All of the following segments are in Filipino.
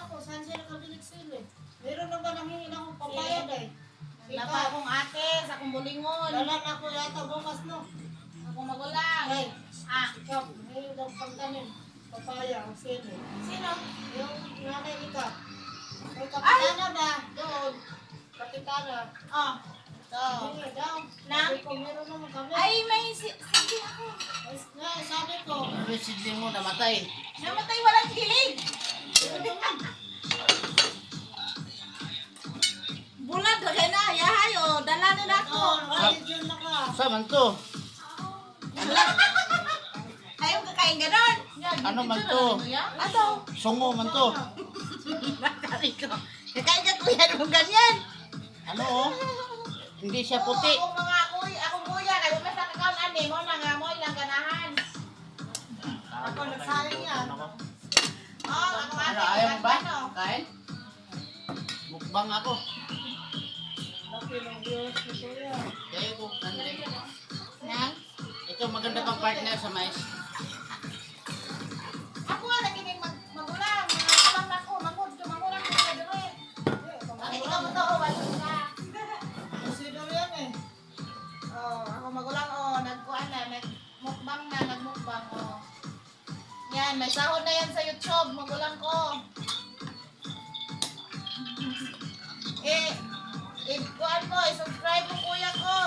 ako, saan siya nakabilig sila eh. Meron naman ang hingin akong papayad eh. Wala pa akong ate, sa akong bulingon. Dala na ako yata bukas no. Akong magulang. Ay, Ah, ikaw, ngayon ang pagtanim. Papaya, ang sili. sino? Yung nanay ika. May kapitana ba? Doon. Kapitana. Oh, ito. Hingi daw. Na? Sabi ko, meron naman kami. Ay, may sige ako. Ay, nga, sabi ko. Ano yung sidling mo namatay? Namatay walang kilig. Bulag, lagay na. Yahay, oh. Dala nila ako. Ay, dyan na ka. Sa man to? Ayaw kakain ganon. Ano man to? Ato. Sungo man to? Kakain ko. Kakain ka kuya ng ganyan. Ano oh? Hindi siya puti. Akong kuya, kayo mas nakakaon ani mo na nga mo ilang ganahan. Ako, nagsayang yan. Oh, ako ate. Ano, ayaw mo ba? Ano? Kain? Mukbang ako. Laki ng Diyos ni Kuya. Kaya ko, nandun. Nang? Ito maganda pang partner sa mais. Ako nga nakinig magulang. Magulang ako. Mangod ko. Magulang ko na doon. Ang ikaw mo to. Wala ka. Consider yan eh. Oh, ako magulang. Oh, nagkuhan na. Nagmukbang na. Nagmukbang. Oh. Yan. May sahod na yan sa YouTube. Magulang ko. Kuhan mo. I-subscribe mo kuya ko.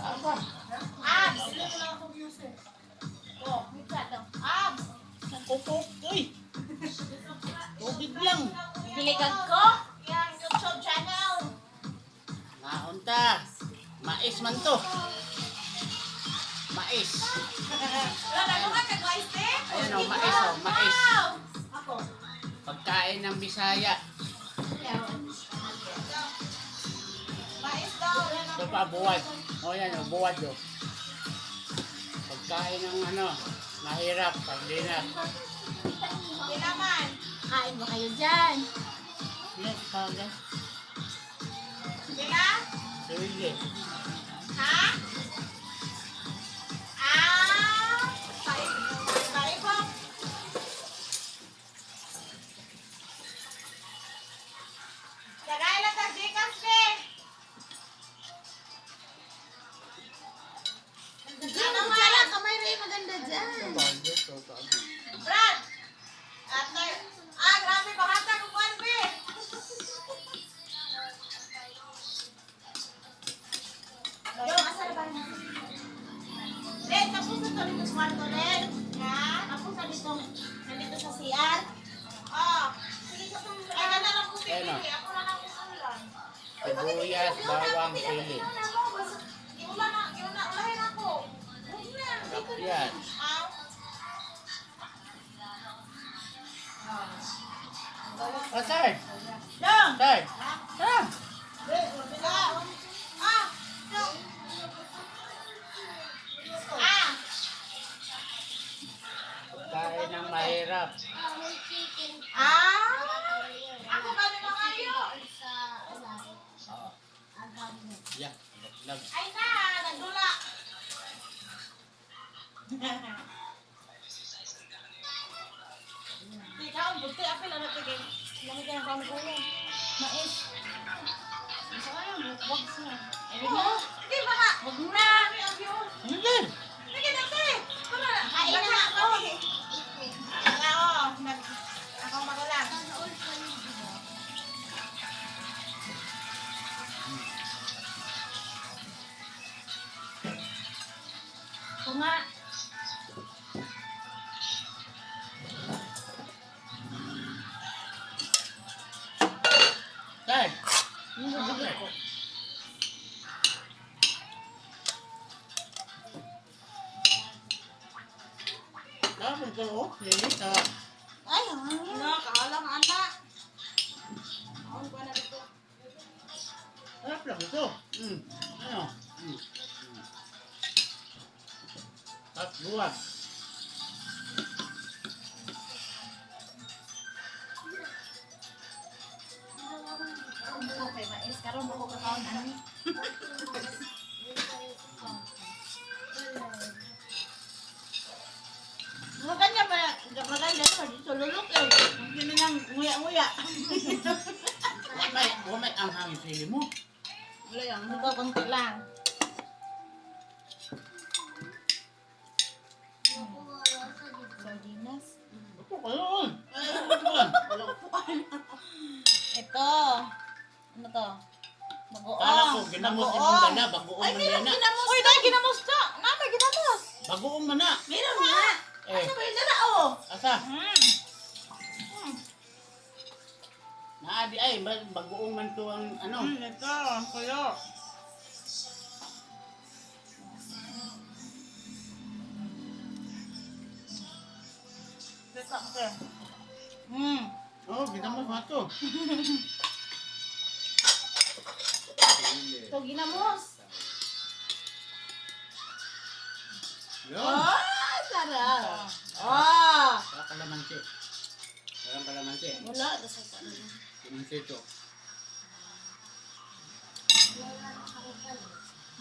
Apa? Abs. Hindi ko lang ako views eh. Oh, mika daw. Abs. Kupok. Uy! Tubig lang. Piligag ko. Yan, YouTube channel. Naunta. Mais man to. Mais. Wala mo ka kag-wise eh? Ayan oh, mais oh, mais. Ako. Pagkain ng Bisaya. Mais daw. Ito pa, buwad. O yan oh, buwad oh. Pagkain ng ano, mahirap, pagdinas. Hindi naman. Kain mo kayo dyan. Yes, pagka. Hindi na? Sige. Ha? Ah! Kain po. Tagay lang sa Gcash eh. Ano man? Kamay rin maganda dyan. Brad! Grabe, bahata kong kwanbe! Yung, asa na ba yun? Red, tapos na to dito sa kwarto, Red. Ha? Tapos na dito, nandito sa CR. Oh, sige ka itong, ay, ka na lang kung pipili. Ako na lang kung ano lang. Sibuyas, bawang, sili. Ulahin ako. Yan. Oh, sir. Dong! Sir. Sir. Pagkain ng mahirap. Ako ba ni mga ayo? Yan. Lag. Ay na, nagdula. Ikaw, buti apil ano tigay. Lamig ka ng kami ko yan. Mais. Sayang, wag siya. Hindi ba ka? Wag na. Hindi. Sige, dati. Ay, na ako. Ako magulang. Kung nga. Sir. Tapos ko, oh, linis ah. Ay, kaalang anak. Ako ba na dito? Harap lang ito. Ano? Tapos buwan. Okay, mais. Karoon mo ko kakaon ani. sili mo. Wala yan. Ito, konti lang. Sardinas. Ito kayo. Buwan. Ito. Ano to? Bagoong. Kala ko, ginamos imong dala. Bagoong Ay, man meron na. ginamos. Uy, dahil ginamos to. Napa, ginamos. Bagoong man na. Meron nga. Eh, Ano ba yung dala, oh? asa? Hmm. Naadi ay, bagoong man to ang ano. Ito. Kuyo. Ito, ito. Oh, ginamos nga to. Ito, ginamos. Yun. Ah, sarap. Ah. Saka kalamansi. Parang kalamansi. Wala. Nasa kanila. Kalamansi ito.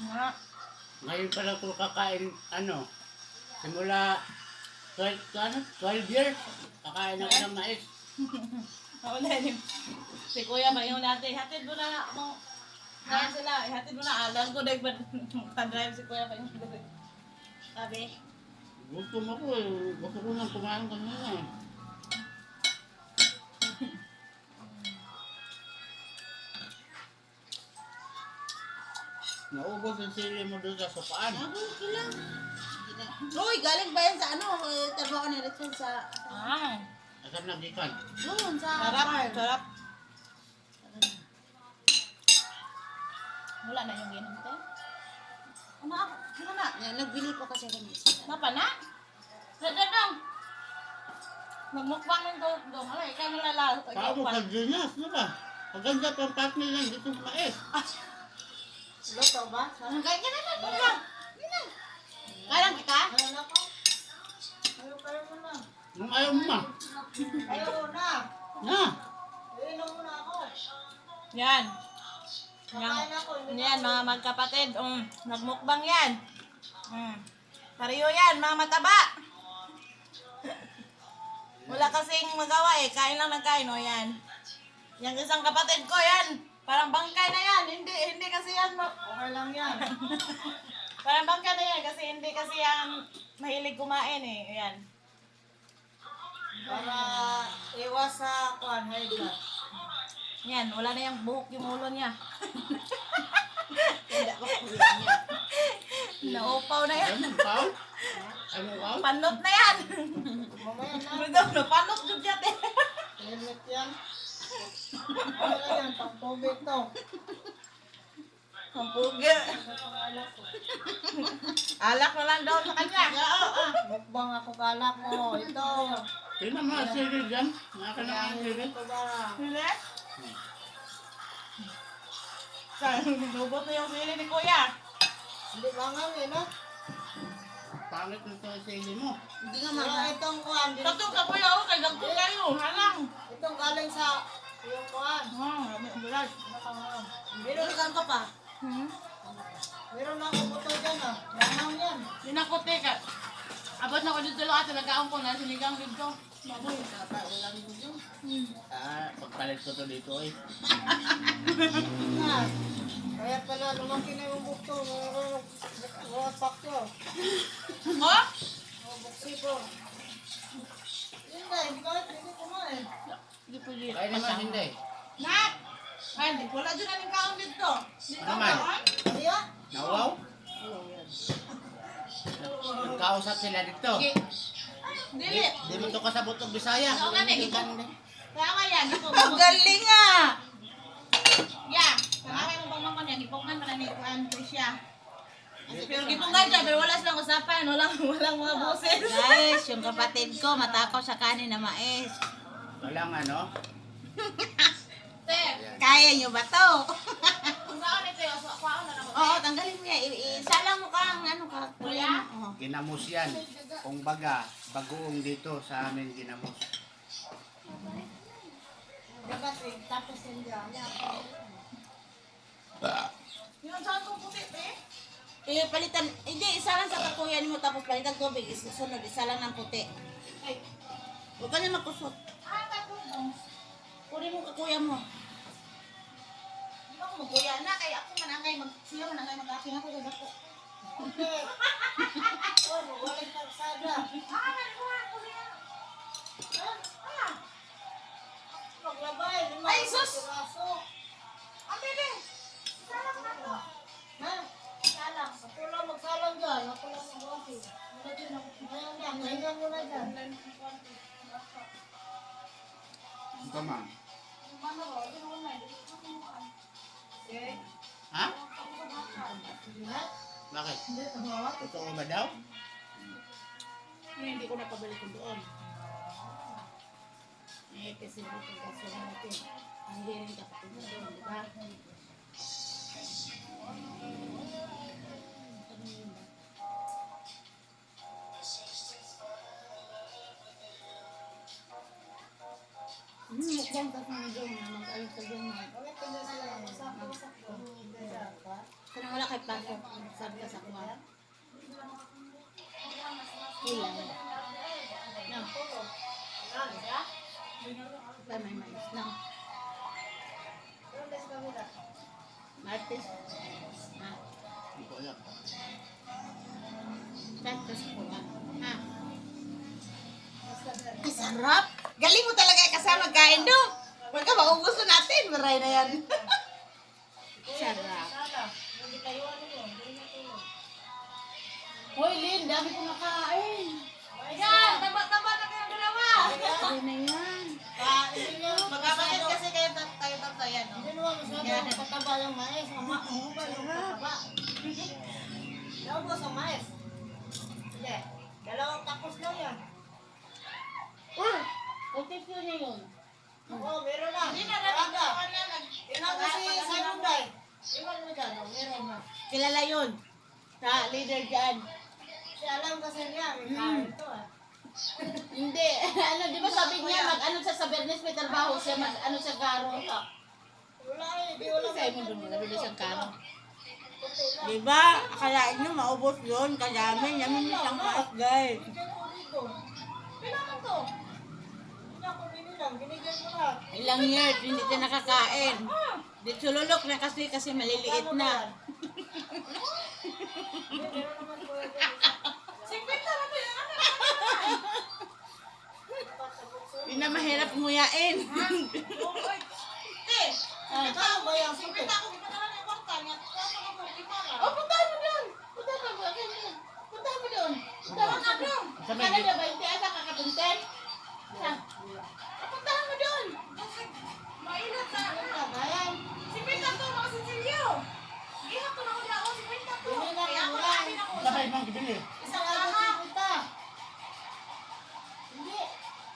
Nga. Ngayon pa lang ko kakain, ano, simula 12 years, kakain ako ng mais. Wala din. Si Kuya ba yung natin? Hatid mo na mo. Ngayon sila. Hatid mo na. Alam ko dahil pa-drive si Kuya ba yung sabi. Gusto mo ko eh. Gusto ko nang kumain kanina eh. Naubos yung sili mo doon sa sopaan. Okay lang. Uy, galing ba yan sa ano? Trabaho ni Richard sa... Ah. Asam na gikan. Doon sa... Sarap, sarap. Wala na yung ginom tayo. Ano ako? Ano na? Nagbili ko kasi kami isa. Napa na? Dadang. Magmukbang ng doon. Wala, ikaw nalala. Saan mo kagdinas, di ba? Maganda pang partner lang dito sa mais. Luto ba? Kaya ka na lang. Kailan kita? Ano ako? Kayo mo na. Nung ayaw mo ma. Kayo na. Na. Inom muna ako. Yan. Kakain ako. Yan, mga magkapatid. Nagmukbang yan. Pariyo yan, mga mataba. Wala kasing magawa eh. Kain lang ng kain, o yan. Yung isang kapatid ko, yan. Parang bangkay na yan. Hindi kasi yan. Okay lang yan. Parang bangkay na yan kasi hindi kasi yan mahilig kumain eh. Ayan. Para iwas sa high blood. Yan, wala na yung buhok yung ulo niya. Hindi ako kulang yan. Naupaw na yan. Ano pao? Ano pao? Panot na yan. Mamaya na. Ano daw, panot jud yan eh. Limit yan. Ano yan? Pang-tubig to. Ang pugi. Alak na lang daw sa kanya. Mukbang ako kalak mo. Ito. Tingnan mo ang sili dyan. Naka na ang sili. Ito ba? Sili? Lubot na yung sili ni Kuya. Hindi ba nga no? Pangit nito ang sili mo. Hindi nga mga. Itong kuhan. Tatong ka Kuya, okay, gagpo kayo. Halang. Itong galing sa yung kuhan. Bulag. Meron ka pa. Meron na ako buto dyan ah. Langaw yan. Dinakote ka. Abot na ko dito lang ato, nagkaon ko na, sinigang dito. Baboy, ulam ko dyan. Pagpalit ko to dito eh. Ah, kaya pala lumaki na yung buto. Mga pakyo. Oh? Mga buksi ko. Yun na, hindi kumain. Hindi pwede. Kaya naman hindi. Nak! Ay, wala dyan na yung kaon dito. Dito Naman. ka, Hindi ah. Nawaw? Nagkausap sila dito. Sige. Dili. Di mo to kasabot ng Bisaya. Oo nga, Hindi Nick. ka hindi. Kaya yan. Ang galing ah. Yeah. Kaya mo bang mga niya, gipungan pa na ni Kuan siya. Pero gipungan siya, pero wala silang usapan. Walang mga boses. Guys, yung kapatid ko matakaw sa kanin na mais. Walang ano. Te, Kaya nyo ba to? kung saan ito yung kuwaon na naman. Oo, tanggalin mo yan. Isalang mo ka ang ano ka. Kuya? Oo. Ginamos yan. Kung baga, bagoong dito sa amin ginamos. Tapos yung dyan. Yung saan kong puti, te? Palitan, hindi, isa lang sa kakuyan mo tapos palitan tubig. Sunod, isa lang ng puti. Ay, Huwag ka niya makusot. tapos. Kunin mo kakuya mo. Ako magkuya na, kaya ako manangay siya manangay mag-aking ako sa dako. Okay. Oh, magwalik na sada. Nagkuha ko niya. Maglabay. Ay, sus! Piraso. Ang bebe! Salam na to. Ha? Salam. Ako lang magsalang dyan. Ako lang magwasi. Wala din ako. Ngayon yan. Ngayon mo na dyan. Ito man. Mama ko, yun mo na. Okay. Ha? Hindi na. Bakit? Hindi. Ano? Totoo ba daw? Hindi ko napabalik ko doon. Kasi dito kasi natin. Ang hiring kapatid mo doon, di ba? Mukbang ka sa mga doon, mag-ayos ka doon. Bakit hindi sila masak-masak ko? Hindi pa. Kaya wala kay pasok, sabi ka sa kuha. Ilan. No. Ano? Ya? Kaya may mais na. Pero des kami na. Martes. Ha? Hindi ko alam. Tapos kuha. Ha? Basta na. Ay, sarap! Galing mo talaga kasama kain do. Huwag ka maugusto natin. Maray na yan. Sarap. Sana. Hindi kayo ano mo. Hindi na kayo. Hoy, Lynn, dami ko nakain. Yan! Taba-taba na kayong dalawa. Sabi na yan. Hindi nyo Magkapatid kasi kayo tatlo yan. Hindi naman masyado pataba yung mais. Ang ba yung pataba? Naubos ang mais. Hindi. Dalawang tapos lang yan. Okay ko na yun. Oo, meron na. Hindi na Maranda. na. Tingnan mo si Simon Day. Tingnan mo dyan. Meron na. Kilala yun. Sa leader dyan. Si alam kasi niya. May kain to ah. Hindi. Ano, di ba sabi niya, mag-ano siya sa Bernes, may trabaho siya, mag-ano siya karo. Wala eh. Di wala. Sa mo doon, nabili siyang karo. Diba? Akalain nyo maubos yun. Kadami. Yamin isang paas, guys. Binigyan ko dito. Kailangan to. Hindi ako binilang. Binigyan mo lahat. Ilang years, hindi siya nakakain. Di sululok na kasi maliliit Kano ba na. yan? Hindi, meron naman po yan. 50 na ba yan? Pinamahirap nguyain. Eh, Kano ba yan? Sipit. ako, di ba naman yung kwarta niya? Kaya ako, oh, puntahan mo doon. Puntahan mo doon. Puntahan mo doon. Puntahan mo doon. Kala niya ba, hindi ata kakapunten? Puntahan mo doon. Mainat na. Ano ba yan? Si Pita to, mga Cecilio. Ihap ko na ko dao, si Pita to. Hindi na Kaya ako yan. namin ako. Sabay mong kibili. Isang Kaya kaha. si Pita. Hindi.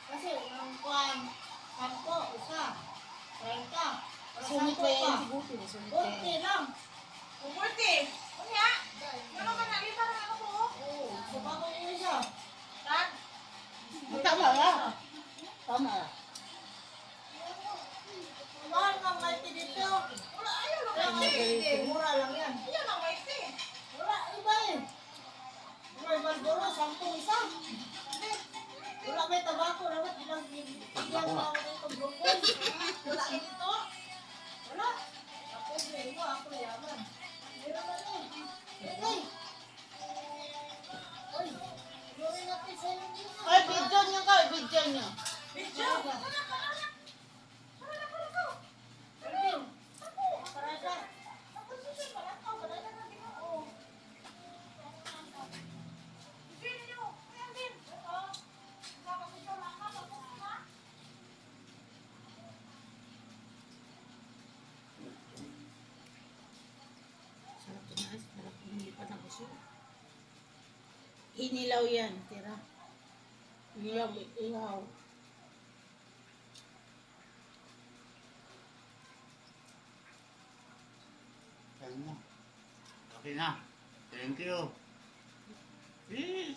Kasi ang kuwan, kanto, isa. 30. Para Sungit sampo ba yan pa. si Buti? Sungit ba Kunti yan? lang. Buti. Unya. Ano man nakita na ano ko? Oo. Sa bagong yun siya. Tan. Tama lang. Tama lang. Mahal kang malte dito. Wala, ayaw lang Kaya maite. hindi, mura lang yan. Ayaw lang maite. Wala, iba eh. May Marlboro, 10 isa. Wala may tabako, dapat bilang bigyan mo ako ng pagbukas. Wala ka dito. Wala. Ako, may mo, ako yaman. Meron na rin. Okay. Uy, gawin natin sa inyo dito. Ay, video nyo ka. Video nyo. Video. Erwin, parada. Sarap tumaas, sarap hindi pa na gusto. Inilaw yan, tira. Inilaw, ilaw. Sabi mo. Okay na. Thank you. Eh,